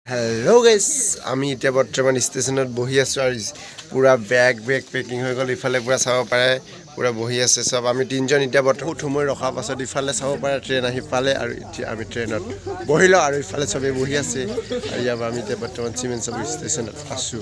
Hello guys, আমি এতিয়া বৰ্তমান ষ্টেচনত বহি আছো আৰু পুৰা বেগ পেকিং হৈ গ'ল ইফালে পুৰা চাব পাৰে পুৰা বহি আছে সব আমি তিনজন এতিয়া বৰ্তমান সময় ৰখা পাছত ইফালে চাব পাৰে ট্ৰেইন আহি পালে আৰু এতিয়া আমি ট্ৰেইনত বহিলো আৰু ইফালে সবে বহি আছে আৰু ইয়াৰ আমি এতিয়া বৰ্তমান চিমেণ্ট চাব ষ্টেচনত আছো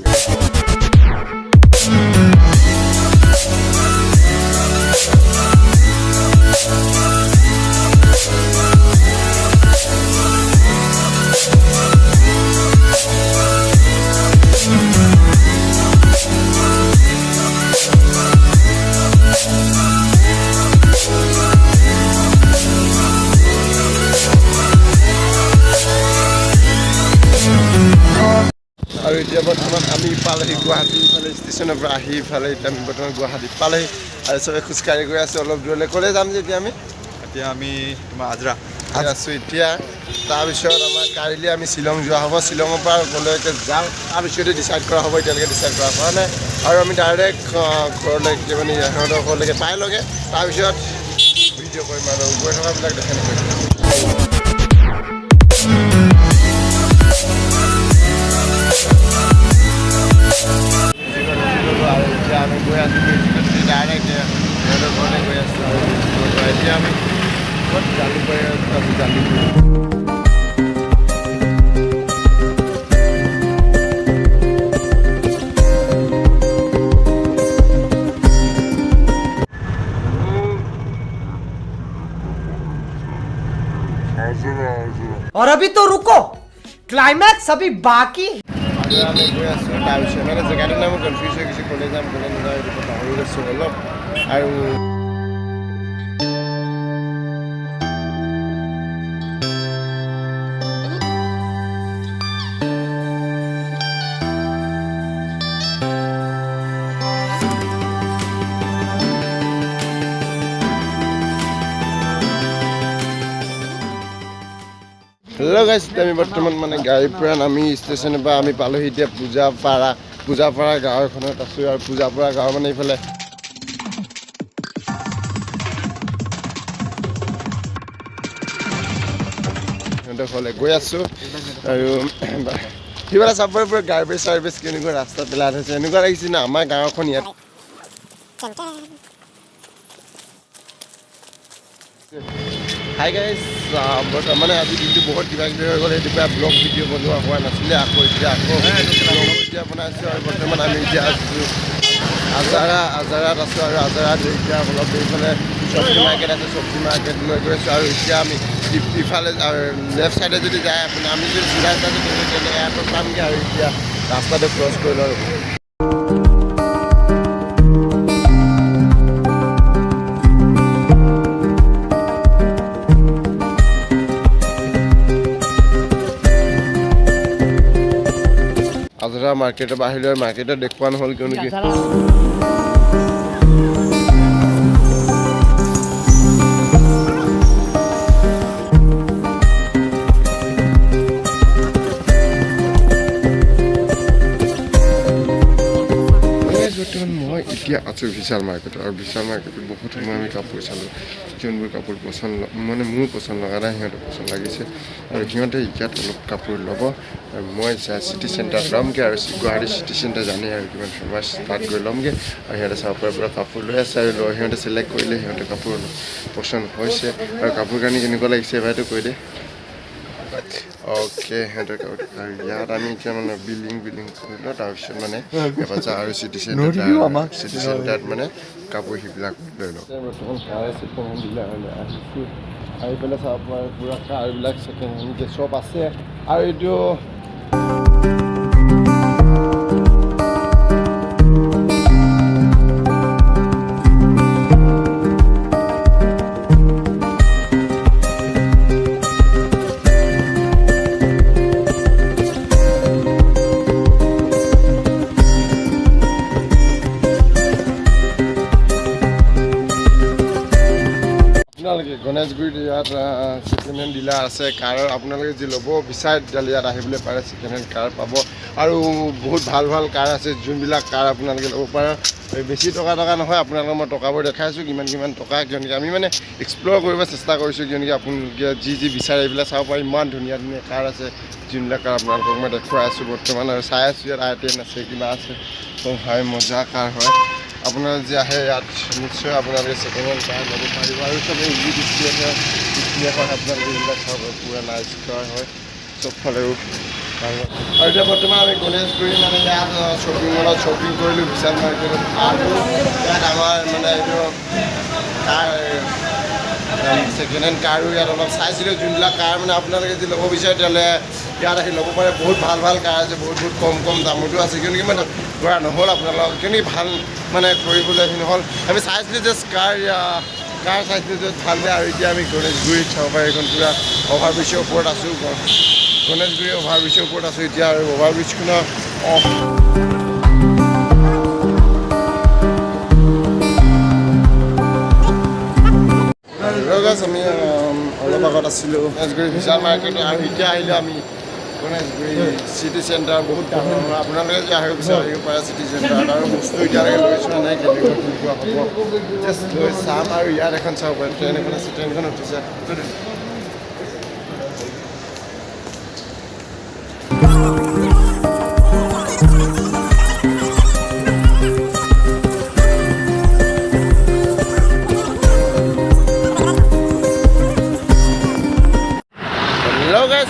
আৰু এতিয়া বৰ্তমান আমি পালেহি গুৱাহাটী ইফালে ষ্টেচনৰ পৰা আহি ইফালে এতিয়া আমি বৰ্তমান গুৱাহাটীত পালেহি আৰু চবে খোজকাঢ়ি গৈ আছোঁ অলপ দূৰলৈ ক'লৈ যাম যে এতিয়া আমি তোমাৰ আজৰা আছোঁ এতিয়া তাৰপিছত আমাৰ কাইলৈ আমি শ্বিলং যোৱা হ'ব শ্বিলঙৰ পৰা ক'লৈকে যাওঁ তাৰপিছতে ডিচাইড কৰা হ'ব এতিয়ালৈকে ডিচাইড কৰা হোৱা নাই আৰু আমি ডাইৰেক্ট ঘৰলৈকে মানে সিহঁতৰ ঘৰলৈকে পাই লগে তাৰপিছত ভিডিঅ' কৰিম আৰু গৈ থকাবিলাক দেখাই নকৰিম আমি গৈ আছোঁ ডাইৰেক্ট সিহঁতৰ ঘৰলৈ গৈ আছোঁ আৰু এতিয়া আমি ক'ত জালু কৰি আছোঁ জালু और अभी तो रुको क्लाइमैक्स अभी बाकी আমি গৈ আছোঁ তাৰপিছত মানে জেগাটোৰ নাম কনফিউজ হৈ গৈছে ক'লৈ যাম ক'লৈ নাযাওঁ এইটো পাহৰি গৈছোঁ অলপ আৰু হেল্ল' গাইছ আমি বৰ্তমান মানে গাড়ীৰ পৰা নামি ষ্টেচনৰ পৰা আমি পালোহি এতিয়া পূজাপাৰা গাঁও এখনত আছোঁ আৰু পূজাপাৰা গাঁও মানে এইফালে সিহঁতৰ ঘৰলৈ গৈ আছোঁ আৰু সিফালে চাবৰে পৰা গাৰ্বেজ চাৰ্বেজ কেনেকুৱা ৰাস্তা পেলাই থৈছে এনেকুৱা লাগিছে না আমাৰ গাঁওখন ইয়াত হাই গাইজ মানে আজি দিনটো বহুত কিবা কিবি হৈ গ'ল সেইটো পৰা ব্লগ ভিডিঅ' বনোৱা হোৱা নাছিলে আকৌ এতিয়া এতিয়া বনাইছোঁ আৰু বৰ্তমান আমি এতিয়া আছোঁ আজাৰাত আছোঁ আৰু আজাৰাত এতিয়া অলপ দেৰিফালে চব্জি মাৰ্কেট আছে চব্জি মাৰ্কেটলৈ গৈ আছোঁ আৰু এতিয়া আমি ইফালে লেফ্ট চাইডে যদি যায় আপোনাৰ আমি যদি চিধা চাইডে তেতিয়াহ'লে এয়াৰপৰ্ট পামগৈ আৰু এতিয়া ৰাস্তাটো ক্ৰছ কৰি লওঁ আজৰা মাৰ্কেটৰ বাহিৰৰ মাৰ্কেটত দেখুওৱা নহ'ল কিয়নো কি মই এতিয়া আছোঁ বিশাল মাৰ্কেটত আৰু বিশাল মাৰ্কেটত বহুত সময় আমি কাপোৰ চালোঁ যোনবোৰ কাপোৰ পচন্দ মানে মোৰ পচন্দ লগা নাই সিহঁতৰ পচন্দ লাগিছে আৰু সিহঁতে ইয়াত অলপ কাপোৰ ল'ব আৰু মই চিটি চেণ্টাৰত ল'মগৈ আৰু গুৱাহাটী চিটি চেণ্টাৰ জানে আৰু কিমান ফেমাছ তাত গৈ ল'মগৈ আৰু সিহঁতে চাব পৰা কাপোৰ লৈ আছে আৰু সিহঁতে চিলেক্ট কৰিলে সিহঁতে কাপোৰ পচন্দ হৈছে আৰু কাপোৰ কানি কেনেকুৱা লাগিছে এবাৰটো কৈ দে অ'কে সিহঁতৰ আৰু ইয়াত আমি এতিয়া মানে বিলিং কৰিলোঁ তাৰপিছত মানে এবাৰ আৰু চিটি চেণ্টাৰত মানে কাপোৰ সেইবিলাক লৈ লওঁ বৰ্তমান কাৰ ছেকেণ্ড হেণ্ড ডিলাৰলৈ আহিছোঁ আহি পেলাই চাব পাৰে পূৰা কাৰবিলাক ছেকেণ্ড হেণ্ডকৈ চব আছে আৰু এইটো গণেশগুৰিত ইয়াত ছেকেণ্ড হেণ্ড ডিলাৰ আছে কাৰৰ আপোনালোকে যি ল'ব বিচাৰে তেতিয়াহ'লে ইয়াত আহিবলৈ পাৰে ছেকেণ্ড হেণ্ড কাৰ পাব আৰু বহুত ভাল ভাল কাৰ আছে যোনবিলাক কাৰ আপোনালোকে ল'ব পাৰে বেছি টকা নহয় আপোনালোকক মই টকাবোৰ দেখাইছোঁ কিমান টকা কিয়নো আমি মানে এক্সপ্ল'ৰ কৰিব চেষ্টা কৰিছোঁ কিয়নো আপোনালোকে যি বিচাৰে এইবিলাক চাব পাৰে ইমান ধুনীয়া কাৰ আছে যোনবিলাক কাৰ আপোনালোকক মই দেখুৱাই আছোঁ বৰ্তমান আৰু চাই আছোঁ ইয়াত I-10 আছে কিবা আছে তো হয় মজা কাৰ হয় আপোনাৰ যি আহে ইয়াত নিশ্চয় আপোনালোকে ছেকেণ্ড হেণ্ড কাৰ ল'ব পাৰিব আৰু চব ইজি ডিছপ্লে হয় আপোনালোকে এইবিলাক চাব পূৰা নাইচ কাৰ হয় চবফালেও আৰু এতিয়া বৰ্তমান আমি গণেশগুৰি মানে ইয়াত শ্বপিং মলত শ্বপিং কৰিলোঁ বিশাল মাৰ্কেটত আৰু ইয়াত আমাৰ মানে এইটো কাৰ ছেকেণ্ড হেণ্ড কাৰো ইয়াত অলপ চাইছিলোঁ যোনবিলাক কাৰ মানে আপোনালোকে যদি ল'ব বিচাৰে তেতিয়াহ'লে ইয়াত আহি ল'ব পাৰে বহুত ভাল কাৰ আছে বহুত কম দামতো আছে কিয়নো মানে কৰা নহ'ল আপোনালোকক কিয়নো ভাল মানে কৰিবলৈ নহ'ল আমি চাইছিলোঁ জাষ্ট কাৰ চাইছিলোঁ য'ত ভাল বেয়া আৰু এতিয়া আমি গণেশগুৰিত চাব পাৰে এইখন পূৰা অভাৰব্ৰিজৰ ওপৰত আছোঁ গণেশগুৰি অভাৰব্ৰিজৰ ওপৰত আছোঁ এতিয়া আৰু অভাৰব্ৰিজখনৰ আমি অলপ আগত আছিলোঁ গণেশগুৰি বিশাল মাৰ্কেটত আৰু এতিয়া আহিলোঁ আমি গণেশগুৰি চিটি চেণ্টাৰ বহুত ডাঙৰ আপোনালোকে যে আহিব বিচাৰে আহিব পাৰে চিটি চেণ্টাৰত আৰু বস্তু এতিয়ালৈকে লৈ চোৱা নাই কেনেকুৱা হ'ব জাষ্ট লৈ চাম আৰু ইয়াত এখন চাব পাৰে ট্ৰেইন এখন আছে ট্ৰেইনখন উঠিছে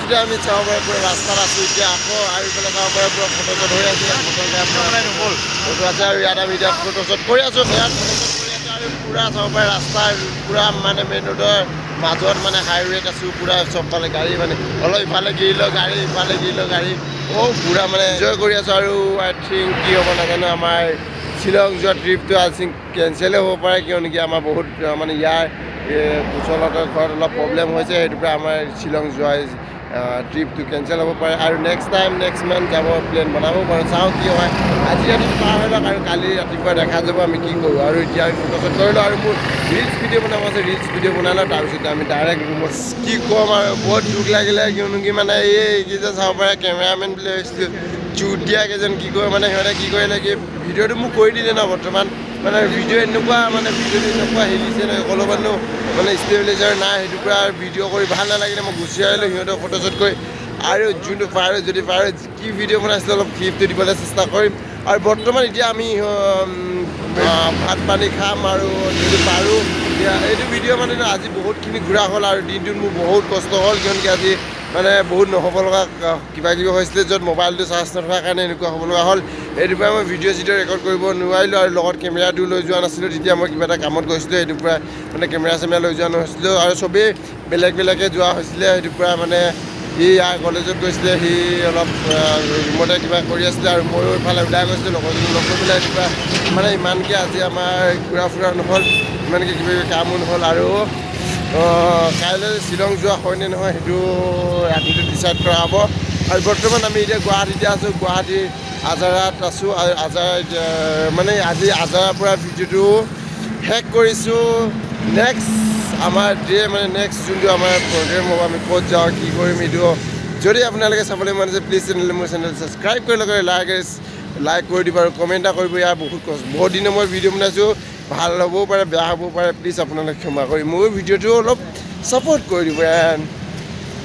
এতিয়া আমি চাব পাৰে পুৰা ৰাস্তাত আছোঁ এতিয়া আকৌ আৰু ইফালে চাব পাৰে পুৰা ফটোশ্বট হৈ আছে ফটো আছে আৰু ইয়াত আমি এতিয়া ফটোশ্বট কৰি আছোঁ ইয়াত ফটোশ্বট কৰি আছোঁ আৰু পূৰা চাব পাৰে ৰাস্তা পূৰা মানে মেইন ৰোডৰ মাজত মানে হাইৱেত আছোঁ পূৰা চবফালে গাড়ী মানে অলপ ইফালে গিৰিলেও গাড়ী ইফালে গিৰিলেও গাড়ী পূৰা মানে এনজয় কৰি আছোঁ আৰু আই থিংক কি হ'ব নাজানো আমাৰ শ্বিলং যোৱা ট্ৰিপটো আই থিংক কেঞ্চেলেই হ'ব পাৰে কিয় নেকি আমাৰ বহুত মানে ইয়াৰ কুশলহঁতৰ ঘৰত অলপ প্ৰব্লেম হৈছে সেইটো পৰা আমাৰ শ্বিলং যোৱা ট্ৰিপটো কেঞ্চেল হ'ব পাৰে আৰু নেক্সট মান্থ যাব প্লেন বনাব পাৰোঁ চাওঁ কি হয় আজি ৰাতি পাৰ হৈ লওক আৰু কালি ৰাতিপুৱা দেখা যাব আমি কি কৰোঁ আৰু এতিয়া আমি ফটোশ্বট কৰিলোঁ আৰু মোৰ ৰিলছ ভিডিঅ' বনাব আছে ৰিলছ ভিডিঅ' বনাই লওঁ তাৰপিছত আমি ডাইৰেক্ট ৰুমত কি ক'ম আৰু বহুত দুখ লাগিলে কিয়নো কি মানে এইকেইজন চাব পাৰে কেমেৰামেন বুলি ভাবিছিলোঁ চুটীয়া কেইজন কি কৰে মানে সিহঁতে কি কৰিলে কি ভিডিঅ'টো মোক কৰি দিলে ন বৰ্তমান মানে ভিডিঅ' এনেকুৱা হেৰিছে ন সকলো মানুহ মানে ষ্টেবিলাইজাৰ নাই সেইটোৰ পৰা ভিডিঅ' কৰি ভাল নালাগিলে মই গুচি আহিলোঁ সিহঁতক ফটোশ্বট কৰি আৰু যোনটো পাৰোঁ যদি পাৰোঁ কি ভিডিঅ' বনাইছিলোঁ অলপ ক্লিপটো দিবলৈ চেষ্টা কৰিম আৰু বৰ্তমান এতিয়া আমি ভাত পানী খাম আৰু যদি পাৰোঁ এতিয়া এইটো ভিডিঅ' মানে আজি বহুতখিনি ঘূৰা হ'ল আৰু দিনটোত মোৰ বহুত কষ্ট হ'ল কিয়নো আজি মানে বহুত নহ'ব লগা কিবা হৈছিলে য'ত মোবাইলটো চাৰ্জ নথকাৰ কাৰণে এনেকুৱা হ'ব লগা হ'ল এইটোৰ পৰা মই ভিডিঅ' ৰেকৰ্ড কৰিব নোৱাৰিলোঁ আৰু লগত কেমেৰাটো লৈ যোৱা নাছিলোঁ তেতিয়া মই কিবা এটা কামত গৈছিলোঁ সেইটোৰ পৰা মানে কেমেৰা চেমেৰা লৈ যোৱা নাছিলোঁ আৰু চবেই বেলেগে যোৱা হৈছিলে সেইটোৰ পৰা মানে সি ইয়াৰ কলেজত গৈছিলে সি অলপ ৰুমতে কিবা কৰি আছিলে আৰু ময়ো ইফালে ওলাই গৈছিলোঁ লগৰজনী লগ কৰি পেলাই সেইটোৰ মানে ইমানকৈ আজি আমাৰ ঘূৰা ফুৰা নহ'ল ইমানকৈ কিবা কামো নহ'ল আৰু কাইলৈ শ্বিলং যোৱা হয়নে নহয় সেইটো ৰাতিটো ডিচাইড কৰা হ'ব আৰু বৰ্তমান আমি এতিয়া গুৱাহাটীতে আছোঁ গুৱাহাটীৰ আজাৰাত আছোঁ আৰু আজাৰা মানে আজি আজাৰাৰ পৰা ভিডিঅ'টো শেষ কৰিছোঁ নেক্সট আমাৰ মানে নেক্সট যোনটো আমাৰ প্ৰগ্ৰেম হ'ব আমি ক'ত যাওঁ কি কৰিম এইটো যদি আপোনালোকে চাবলৈ মন আছে প্লিজ মোৰ চেনেল ছাবস্ক্ৰাইব কৰি লগে লাইক কৰি দিব আৰু কমেণ্ট এটা কৰিব ইয়াৰ বহুত দিনৰ মই ভিডিঅ' বনাইছোঁ ভাল হ'বও পাৰে বেয়া হ'বও পাৰে প্লিজ আপোনালোকে ক্ষমা কৰি মোৰ ভিডিঅ'টো অলপ ছাপোৰ্ট কৰি দিব এণ্ড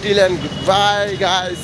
টিল এণ্ড গুড বাই গাইজ